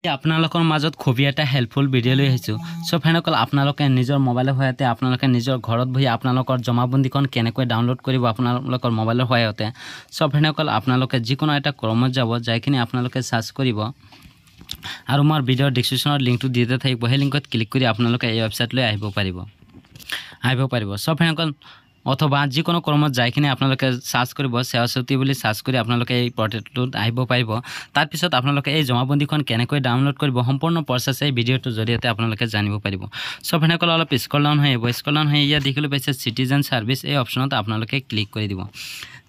আপোনালোকৰ মাজত খুবই এটা হেল্পফুল ভিডিও লৈ আহিছো সো ফ্ৰেণ্ডসকল আপোনালোকে নিজৰ মোবাইলৰ সহায়তে আপোনালোকে নিজৰ ঘৰত বহি আপোনালোকৰ জমাবন্দীখন কেনেকৈ ডাউনলোড কৰিব আপোনালোকৰ মোবাইলৰ সহায়তে সো ফ্ৰেণ্ডসকল আপোনালোকে যিকোনো এটা ক্ৰমত যাব যাইখিনি আপোনালোকে সাৰ্চ কৰিব আৰু মোৰ ভিডিওৰ ডেসক্ৰিপচনত লিংকটো দিতে থাকিব সেই লিংকত ক্লিক কৰি আপোনালোকে এই ওয়েবসাইটলৈ আহিব পাৰিব সো ফ্ৰেণ্ডসকল অথবা যিকোনো ক্ৰমত যাইখিনি আপোনালোকে সাৰ্চ কৰিব সেৱাসতী বুলি সাৰ্চ কৰি আপোনালোকে এই পৰ্টেলটোত আহিব পাৰিব তাৰ পিছত আপোনালোকে এই জমাবন্দীখন কেনেকৈ ডাউনলোড কৰিব সম্পূৰ্ণ প্ৰসেছ এই ভিডিওটোৰ জৰিয়তে আপোনালোকে জানিব পাৰিব সো ফ্ৰেণ্ডসকল অলপ স্ক্ৰল ডাউন হৈ ইয়াত দেখিবলৈ পাইছে সিটিজেন সাৰ্ভিস এই অপচনত আপোনালোকে ক্লিক কৰি দিব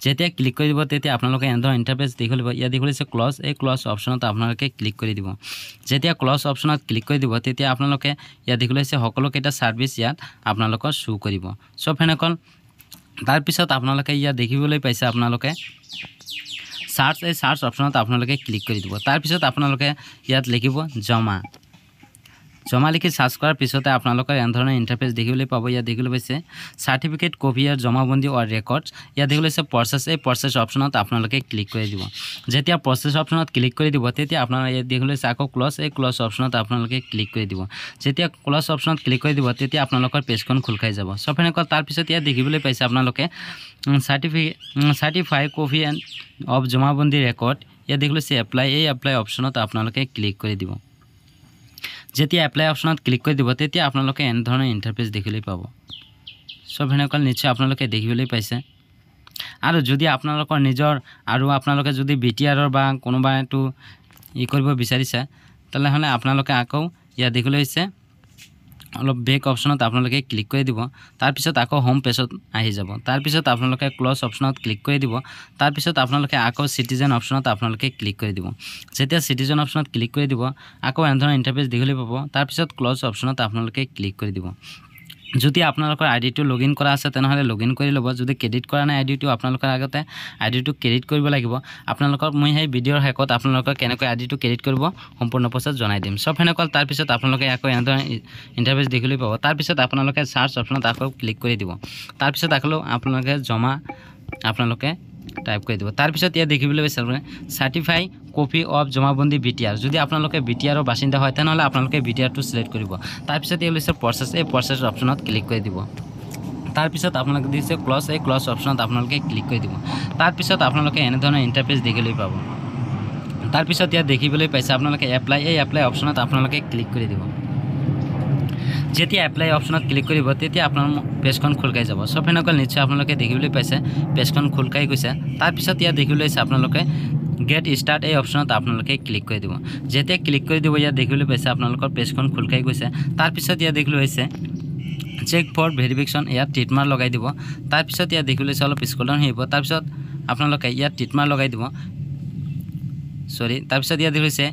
যেতিয়া ক্লিক কৰি দিব তেতিয়া আপোনালোকে এন্ডৰ ইন্টাৰফেস দেখিব ইয়াত দেখিছে ক্লজ এই ক্লজ অপচনত আপোনালোকে ক্লিক কৰি দিব যেতিয়া ক্লজ অপচনত ক্লিক কৰি দিব তেতিয়া আপোনালোকে ইয়াত দেখিছে সকলোকেইটা সাৰ্ভিস ইয়াত আপোনালোকৰ শো কৰিব সো ফ্ৰেণ্ডসকল তাৰ পিছত আপোনালোকে ইয়াত দেখিবলৈ পাইছে আপোনালোকে সাৰ্চ অপচনত আপোনালোকে ক্লিক কৰি দিব তাৰ পিছত আপোনালোকে ইয়াত লিখিব জমা লিখি সাৰ্চ কৰাৰ পিছতে আপোনালোকৰ এনে ইন্টাৰফেস দেখিবলৈ পাব ইয়াত দেখিবলৈ পাইছে সাৰ্টিফিকেট কপি আৰু জমাবন্দী অৰ ৰেকৰ্ডছ ইয়াত দেখিবলৈ পাইছে প্ৰসেছ এই প্ৰসেছ অপচনত আপোনালোকে ক্লিক কৰি দিব যেতিয়া প্ৰসেছ অপচনত ক্লিক কৰি দিব তেতিয়া আপোনালোকে ইয়াত দেখিবলৈ পাইছে আকৌ ক্লজ এই ক্লজ অপচনত আপোনালোকে ক্লিক কৰি দিব যেতিয়া ক্লজ অপচনত ক্লিক কৰি দিব তেতিয়া আপোনালোকৰ পেজখন খোল খাই যাব সো ফ্ৰেণ্ডসকল তাৰ পিছত ইয়াত দেখিবলৈ পাইছে আপোনালোকে সাৰ্টিফাই কপি অফ জমাবন্দী ৰেকৰ্ড ইয়াত দেখিবলৈ পাইছে এপ্লাই অপচনত আপোনালোকে ক্লিক কৰি দিব যেতিয়া এপ্লাই অপচনত ক্লিক কৰি দিব তেতিয়া আপোনালোকে এনে ধৰণৰ ইন্টাৰফেস দেখিবলৈ পাব সো ফ্ৰেণ্ডসকল নিশ্চয় আপোনালোকে দেখিবলৈ পাইছে আৰু যদি আপোনালোকৰ নিজৰ আৰু আপোনালোকে যদি বিটিআৰৰ বা কোনোবা এটো কৰিব বিচাৰিছে তেলে হলে আপোনালোকে আকৌ ইয়া দেখিবলৈ পাইছে অলপ বেক অপচনত আপোনালোকে ক্লিক কৰি দিব তাৰ পিছত আকৌ হোম পেজত আহি যাব তাৰ পিছত আপোনালোকে ক্লজ অপচনত ক্লিক কৰি দিব তাৰ পিছত আপোনালোকে আকৌ সিটিজেন অপচনত আপোনালোকে ক্লিক কৰি দিব যেতিয়া সিটিজেন অপচনত ক্লিক কৰি দিব আকৌ এনে ইন্টাৰফেস দেখিবলৈ পাব তাৰ পিছত ক্লজ অপচনত আপোনালোকে ক্লিক কৰি দিব যদি আপোনালোকৰ আইডিটো লগইন কৰা আছে তেনহলে লগইন কৰি লব যদি ক্ৰেডিট কৰা নাই আইডিটো আপোনালোকৰ আগতে আইডিটো ক্ৰেডিট কৰিব লাগিব আপোনালোকৰ মই এই ভিডিওৰ হেকত আপোনালোকৰ কেনেকৈ আইডিটো ক্ৰেডিট কৰিব সম্পূৰ্ণ প্ৰসেছ জনাই দিম সব ফেনকল তাৰ পিছত আপোনালোকে আকৌ এনে ইন্টাৰফেস দেখিবলৈ পাব তাৰ পিছত আপোনালোকে সাৰ্চ অপচনত আকৌ ক্লিক কৰি দিব তাৰ পিছত আকৌ আপোনালোকে জমা আপোনালোকে টাইপ কৰি দিব তাৰ পিছত ইয়া দেখিবলৈ পাইছে সাৰ্টিফাই কপি অফ জমাবন্দী বিটিআৰ যদি আপোনালোকে বিটিআৰৰ বাসিন্দা হয় তেনহলে আপোনালোকে বিটিআৰটো সিলেক্ট কৰিব তাৰ পিছত এই লিষ্ট প্ৰসেছ এই প্ৰসেছ অপচনত ক্লিক কৰি দিব তাৰ পিছত আপোনালোকে দিছে ক্লজ এই ক্লজ অপচনত আপোনালোকে ক্লিক কৰি দিব তাৰ পিছত আপোনালোকে এনে ধৰণৰ ইন্টাৰফেস দেখিবলৈ পাব তাৰ পিছত ইয়া দেখিবলৈ পাইছে আপোনালোকে এপ্লাই অপচনত আপোনালোকে ক্লিক কৰি দিব যেতিয়া এপ্লাই অপচনত ক্লিক কৰিব তেতিয়া আপোনাৰ পেজখন খোল খাই যাব সো ফ্ৰেণ্ডসকল নিশ্চয় আপোনালোকে দেখিবলৈ পাইছে পেজখন খোল খাই গৈছে তাৰ পিছত ইয়া দেখিবলৈ পাইছে আপোনালোকে গেট স্টাৰ্ট এই অপচনত আপোনালোকে ক্লিক কৰি দিব যেতিয়া ক্লিক কৰি দিব ইয়া দেখিবলৈ পাইছে আপোনালোকৰ পেজখন খোল খাই গৈছে তাৰ পিছত ইয়া দেখিবলৈ পাইছে চেক ফৰ ভেৰিফিকেশ্যন ইয়াত টিকমাৰ লগাই দিব তাৰ পিছত ইয়া দেখিবলৈ পাইছে অলপ স্ক্ৰল ডাউন হ'ব তাৰ পিছত আপোনালোকে ইয়াত টিকমাৰ লগাই দিব তাৰ পিছত ইয়া দেখিছে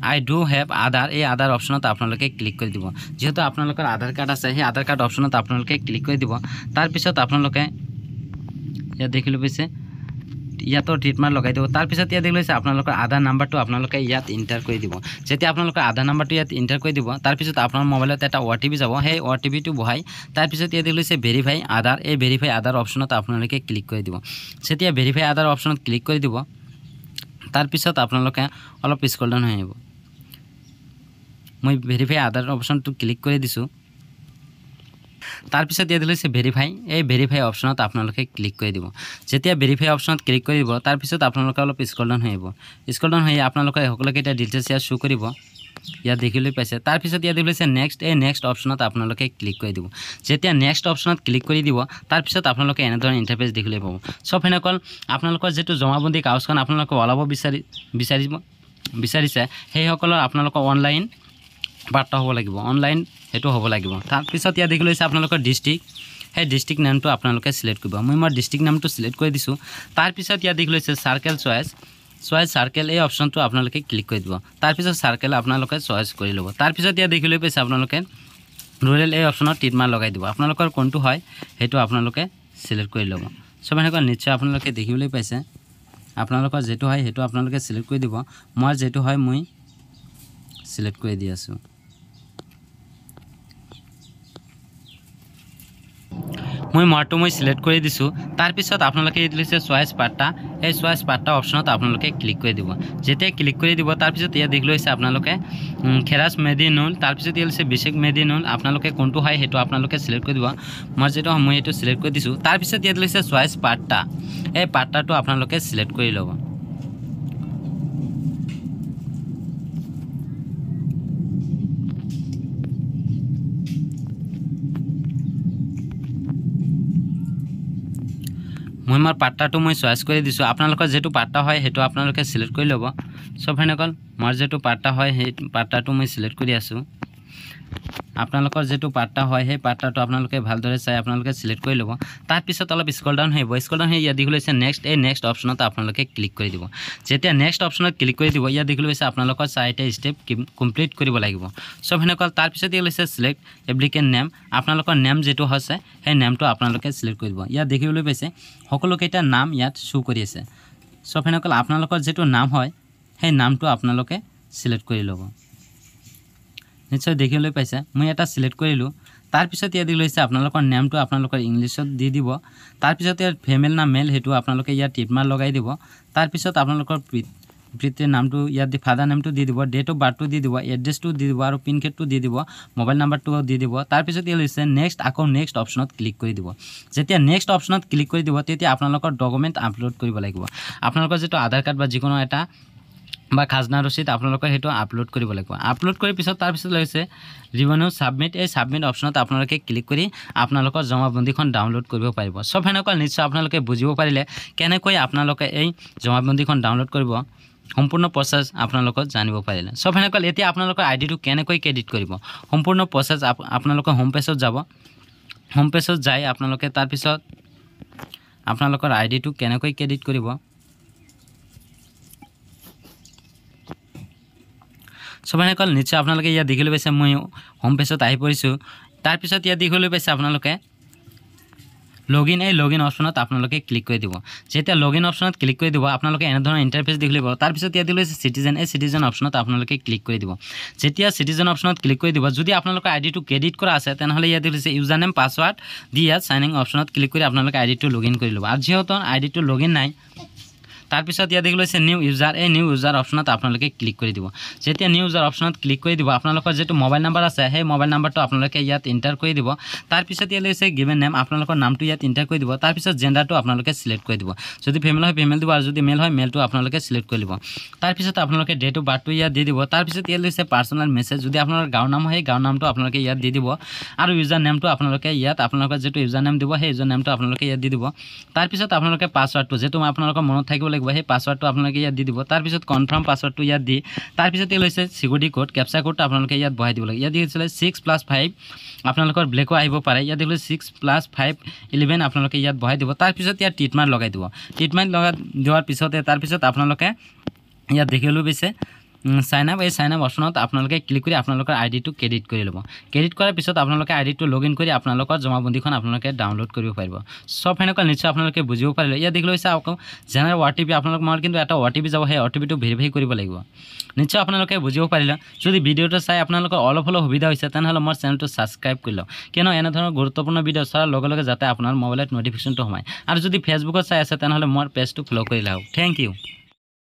I do have আধাৰ এই আধাৰ অপচনত আপোনালোকে ক্লিক কৰি দিব যেহেতু আপোনালোকৰ আধাৰ কাৰ্ড আছে সেই আধাৰ কাৰ্ড অপচনত আপোনালোকে ক্লিক কৰি দিব তাৰ পিছত আপোনালোকে ইয়াত দেখিবলৈ পাইছে ইয়াতো টিকমাৰ লগাই দিব তাৰ পিছত ইয়া দেখিলে আপোনালোকৰ আধাৰ নাম্বাৰটো আপোনালোকে ইয়াত এন্টাৰ কৰি দিব যেতিয়া আপোনালোকৰ আধাৰ নাম্বাৰটো ইয়াত এন্টাৰ কৰি দিব তাৰ পিছত আপোনাৰ মোবাইলত এটা OTP যাব সেই OTPটো বহাই তাৰ পিছত ইয়া দেখিলে ভেৰিফাই আধাৰ এই ভেৰিফাই আধাৰ অপচনত আপোনালোকে ক্লিক কৰি দিব যেতিয়া ভেৰিফাই আধাৰ অপচনত ক্লিক কৰি দিব তাৰ পিছত আপোনালোকে অলপ স্ক্ৰল ডাউন হৈ আহিব মই ভেৰিফাই আধাৰ অপচনটো ক্লিক কৰি দিছো তাৰ পিছত ইয়া দিলৈছে ভেৰিফাই এই ভেৰিফাই অপচনত আপোনালোকে ক্লিক কৰি দিব যেতিয়া ভেৰিফাই অপচনত ক্লিক কৰি দিব তাৰ পিছত আপোনালোকে অলপ স্ক্ৰল ডাউন হৈ আহিব স্ক্ৰল ডাউন হৈ আপোনালোকে সকলোকেইটা ডিটেইলছ ইয়াত শো কৰিব ইয়াত দেখিবলৈ পাইছে তাৰ পিছত ইয়া দিলৈছে নেক্সট অপচনত আপোনালোকে ক্লিক কৰি দিব যেতিয়া নেক্সট অপচনত ক্লিক কৰি দিব তাৰ পিছত আপোনালোকে এনে ধৰণৰ ইন্টাৰফেস দেখিবলৈ পাব সব ফেনকল আপোনালোকৰ যেটো জমাবন্দী কাগজখন আপোনালোকে ওলাব বিচাৰিছে সেই সকলৰ আপোনালোকৰ অনলাইন বাৰ্তা হ'ব লাগিব অনলাইন হেতু হ'ব লাগিব তাৰ পিছত ইয়া দেখিলৈছে আপোনালোকৰ ডিস্ট্ৰিক্ট সেই ডিস্ট্ৰিক্ট নামটো আপোনালোকে সিলেক্ট কৰিব মই মোৰ ডিস্ট্ৰিক্ট নামটো সিলেক্ট কৰি দিছো তাৰ পিছত ইয়া দেখিলৈছে সাৰ্কেল চয়েস সাৰ্কেল এই অপচনটো আপোনালোকে ক্লিক কৰি দিব তাৰ পিছত সাৰ্কেল আপোনালোকে চয়েস কৰি ল'ব তাৰ পিছত ইয়া দেখিলৈ পাইছে আপোনালোকে ৰুৰেল এই অপচনত টিকমাৰ লগাই দিব আপোনালোকৰ কোনটো হয় হেতু আপোনালোকে সিলেক্ট কৰি ল'ব সব এনেকৈ নিশ্চয় আপোনালোকে দেখিবলৈ পাইছে আপোনালোকৰ যেটো হয় হেতু আপোনালোকে সিলেক্ট কৰি দিব মই যেটো হয় মই সিলেক্ট কৰি দি আছো মই মৰটো মই সিলেক্ট কৰি দিছো তাৰ পিছত আপোনালোকে এই দিছে চয়েস পাৰ্টটা এই চয়েস পাৰ্টটা অপচনত আপোনালোকে ক্লিক কৰি দিব যেতিয়া ক্লিক কৰি দিব তাৰ পিছত ইয়া দেখিলো হৈছে আপোনালোকে খেৰাস মেডিনুল তাৰ পিছত ইয়া হৈছে বিশেষ মেডিনুল আপোনালোকে কোনটো হয় হেতু আপোনালোকে সিলেক্ট কৰি দিব মই যেটো মই এটো সিলেক্ট কৰি দিছো তাৰ পিছত ইয়া দিছে চয়েস পাৰ্টটা এই পাৰ্টটাটো আপোনালোকে সিলেক্ট কৰি লব মই মাৰ পাৰ্টটাটো মই চয়েস কৰি দিছো আপোনালোকৰ যেটো পাৰ্টটা হয় হেতু আপোনালোকে সিলেক্ট কৰি লব সো ফাইনাল মাৰ যেটো পাৰ্টটা হয় হে পাৰ্টটাটো মই সিলেক্ট কৰি আছো আপোনালোকৰ যেটো পাৰ্টটা হয় হে পাৰ্টটাটো আপোনালোকে ভালদৰে চাই আপোনালোকে সিলেক্ট কৰি লব তাৰ পিছত অলপ স্ক্ৰল ডাউন হৈ ইয়া দেখিলো হৈছে নেক্সট এই নেক্সট অপচনত আপোনালোকে ক্লিক কৰি দিব যেতিয়া নেক্সট অপচনত ক্লিক কৰি দিব ইয়া দেখিলো হৈছে আপোনালোকৰ চাইটা স্টেপ কমপ্লিট কৰিব লাগিব সো ফাইনাল তাৰ পিছত ইয়া হৈছে সিলেক্ট এপ্লিকেন্ট নেম আপোনালোকৰ নেম যেটো হৈছে হে নেমটো আপোনালোকে সিলেক্ট কৰি দিব ইয়া দেখিবলৈ পাইছে সকলো কেইটা নাম ইয়াত শো কৰি আছে সো ফাইনাল আপোনালোকৰ যেটো নাম হয় হে নামটো আপোনালোকে সিলেক্ট কৰি লব নিশ্চয় দেখিবলৈ পাইছে মই এটা সিলেক্ট কৰিলো তাৰ পিছত ইয়া দিলৈ আছে আপোনালোকৰ নামটো আপোনালোকৰ ইংলিশত দি দিব তাৰ পিছত ইয়াৰ ফিমেল না মেল হেতু আপোনালোকে ইয়া টিপমাৰ লগাই দিব তাৰ পিছত আপোনালোকৰ পিতৃৰ নামটো ইয়া দি ফাদাৰ নামটো দি দিব ডেট অফ বাৰ্থটো দি দিব এড্ৰেছটো দি দিব আৰু পিন কোডটো দি দিব মোবাইল নাম্বাৰটো দি দিব তাৰ পিছত ইয়া লৈছে নেক্সট আকৌ নেক্সট অপচনত ক্লিক কৰি দিব যেতিয়া নেক্সট অপচনত ক্লিক কৰি দিব তেতিয়া আপোনালোকৰ ডকুমেন্ট আপলোড কৰিব লাগিব আপোনালোকৰ যেটো আধাৰ কাৰ্ড বা যিকোনো এটা বা খাজনা ৰচিদ আপোনালোকৰ হেতু আপলোড কৰিব লাগিব আপলোড কৰি পিছত তাৰ পিছত লৈছে ৰিভিনিউ সাবমিট এই সাবমিট অপচনত আপোনালোকে ক্লিক কৰি আপোনালোকৰ জমাবন্দীখন ডাউনলোড কৰিব পাৰিব সব হেনকল নিশ্চয় আপোনালোকে বুজিব পাৰিলে কেনেকৈ আপোনালোকে এই জমাবন্দীখন ডাউনলোড কৰিব সম্পূৰ্ণ প্ৰসেস আপোনালোকক জানিব পাৰিলে সব হেনকল এতিয়া আপোনালোকৰ আইডিটো কেনেকৈ ক্ৰেডিট কৰিব সম্পূৰ্ণ প্ৰসেস আপোনালোকৰ হোম পেজত যাব হোম পেজত যাই আপোনালোকে তাৰ পিছত আপোনালোকৰ আইডিটো কেনেকৈ ক্ৰেডিট কৰিব সবাইকল নিশ্চয় আপোনালোকে ইয়া দেখিবলৈ পাইছে মই হোম পেজত আহি পৰিছো তাৰ পিছত ইয়া দেখিবলৈ পাইছে আপোনালোকে লগইন এই লগইন অপচনত আপোনালোকে ক্লিক কৰি দিব যেতিয়া লগইন অপচনত ক্লিক কৰি দিব আপোনালোকে এনে ধৰণৰ ইন্টাৰফেস দেখিলে পাব তাৰ পিছত ইয়া দিলৈ সিটিজেন এই সিটিজেন অপচনত আপোনালোকে ক্লিক কৰি দিব যেতিয়া সিটিজেন অপচনত ক্লিক কৰি দিব যদি আপোনালোকৰ আইডিটো ক্ৰেডিট কৰা আছে তেনেহলে ইয়া দিলৈ ইউজাৰ নেম পাসওয়াৰ্ড দি ইয়াত সাইন ইন অপচনত ক্লিক কৰি আপোনালোকে আইডিটো লগইন কৰি লব আৰু যেহেতু আইডিটো লগইন নাই তাৰ পিছত ইয়া দেখিলো আছে নিউ ইউজাৰ এই নিউ ইউজাৰ অপচনত আপোনালোকে ক্লিক কৰি দিব যেতিয়া নিউ ইউজাৰ অপচনত ক্লিক কৰি দিব আপোনালোকৰ যেটো মোবাইল নাম্বাৰ আছে সেই মোবাইল নাম্বাৰটো আপোনালোকে ইয়াত এন্টাৰ কৰি দিব তাৰ পিছত ইয়া লৈছে গিভেন নেম আপোনালোকৰ নামটো ইয়াত এন্টাৰ কৰি দিব তাৰ পিছত জেন্ডাৰটো আপোনালোকে সিলেক্ট কৰি দিব যদি ফিমেল হয় ফিমেল দিব আৰু যদি মেল হয় মেলটো আপোনালোকে সিলেক্ট কৰি দিব তাৰ পিছত আপোনালোকে ডেট অফ বাৰ্থটো ইয়াত দি দিব তাৰ পিছত ইয়া লৈছে পাৰ্সোনাল মেছেজ যদি আপোনালোকৰ গাঁও নাম হয় গাঁও নামটো আপোনালোকে ইয়াত দি দিব আৰু ইউজাৰ নেমটো আপোনালোকে ইয়াত আপোনালোকৰ যেটো ইউজাৰ নেম দিব সেই ইউজাৰ নেমটো আপোনালোকে ইয়াত দি দিব তাৰ পিছত আপোনালোকে পাসওয়াৰ্ডটো যেটো আপোনালোকৰ মনত থাকিব লাগিব সেই পাসওয়াৰ্ডটো আপোনালোকে ইয়াত দি দিব তাৰ পিছত কনফাৰ্ম পাসওয়াৰ্ডটো ইয়াত দি তাৰ পিছত এই লৈছে সিকিউৰিটি কোড ক্যাপচা কোডটো আপোনালোকে ইয়াত বহাই দিব লাগে ইয়াত দিছিলে 6+5 আপোনালোকৰ ব্লেকো আহিব পাৰে ইয়াত দিলে 6+5 11 আপোনালোকে ইয়াত বহাই দিব তাৰ পিছত ইয়াত টিটমাৰ লগাই দিব টিটমাৰ লগাই দিয়াৰ পিছতে তাৰ পিছত আপোনালোকে ইয়াত দেখিলো বেছে সাইন আপ এই সাইন আপ অপচনত আপোনালোকে ক্লিক কৰি আপোনালোকৰ আইডিটো ক্ৰেডিট কৰি লব ক্ৰেডিট কৰাৰ পিছত আপোনালোকে আইডিটো লগইন কৰি আপোনালোকৰ জমাবন্দীখন আপোনালোকে ডাউনলোড কৰিব পাৰিব সব হেনকল নিশ্চয় আপোনালোকে বুজিব পাৰিলে ইয়া দেখিলো হৈছে আকৌ জেনাৰেল ওটিপি আপোনালোক মাৰ কিন্তু এটা ওটিপি যাব সেই ওটিপিটো ভেৰিফাই কৰিব লাগিব নিশ্চয় আপোনালোকে বুজিব পাৰিলে যদি ভিডিওটো চাই আপোনালোকৰ অলপ হলো সুবিধা হৈছে তেনহলে মোৰ চেনেলটো সাবস্ক্ৰাইব কৰি লওক কিয়নো এনে ধৰণৰ গুৰুত্বপূৰ্ণ ভিডিও চাৰ লগে লগে যাতে আপোনাৰ মোবাইলত নটিফিকেশনটো হয় আৰু যদি ফেসবুকত চাই আছে তেনহলে মোৰ পেজটো ফলো কৰি লওক থ্যাংক ইউ